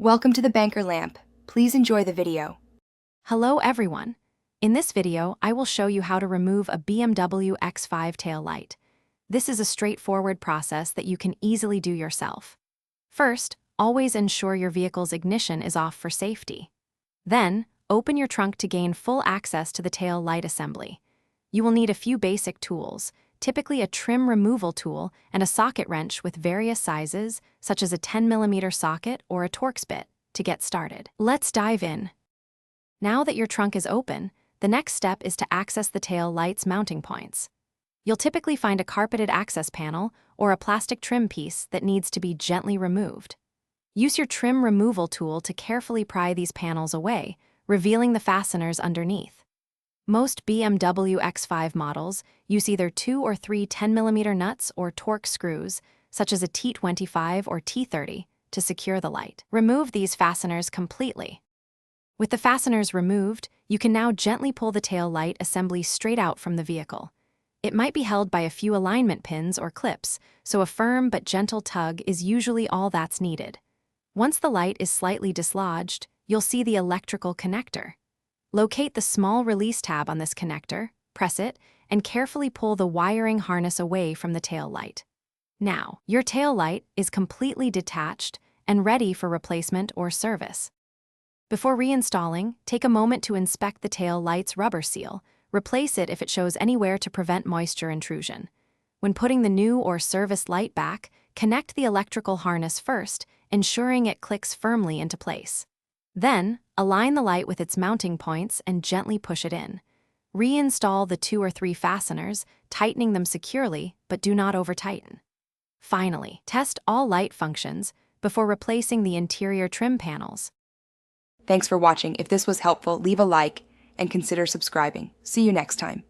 Welcome to the Banker Lamp. Please enjoy the video. Hello everyone. In this video, I will show you how to remove a BMW X5 tail light. This is a straightforward process that you can easily do yourself. First, always ensure your vehicle's ignition is off for safety. Then, open your trunk to gain full access to the tail light assembly. You will need a few basic tools, typically a trim removal tool and a socket wrench with various sizes, such as a 10mm socket or a Torx bit, to get started. Let's dive in. Now that your trunk is open, the next step is to access the tail light's mounting points. You'll typically find a carpeted access panel or a plastic trim piece that needs to be gently removed. Use your trim removal tool to carefully pry these panels away, revealing the fasteners underneath. Most BMW X5 models use either 2 or 3 10mm nuts or Torx screws, such as a T25 or T30, to secure the light. Remove these fasteners completely. With the fasteners removed, you can now gently pull the tail light assembly straight out from the vehicle. It might be held by a few alignment pins or clips, so a firm but gentle tug is usually all that's needed. Once the light is slightly dislodged, you'll see the electrical connector. Locate the small release tab on this connector, press it, and carefully pull the wiring harness away from the tail light. Now, your tail light is completely detached and ready for replacement or service. Before reinstalling, take a moment to inspect the tail light's rubber seal. Replace it if it shows anywhere to prevent moisture intrusion. When putting the new or serviced light back, connect the electrical harness first, ensuring it clicks firmly into place. Then, align the light with its mounting points and gently push it in. Reinstall the 2 or 3 fasteners, tightening them securely, but do not over-tighten. Finally, test all light functions before replacing the interior trim panels. Thanks for watching. If this was helpful, leave a like and consider subscribing. See you next time.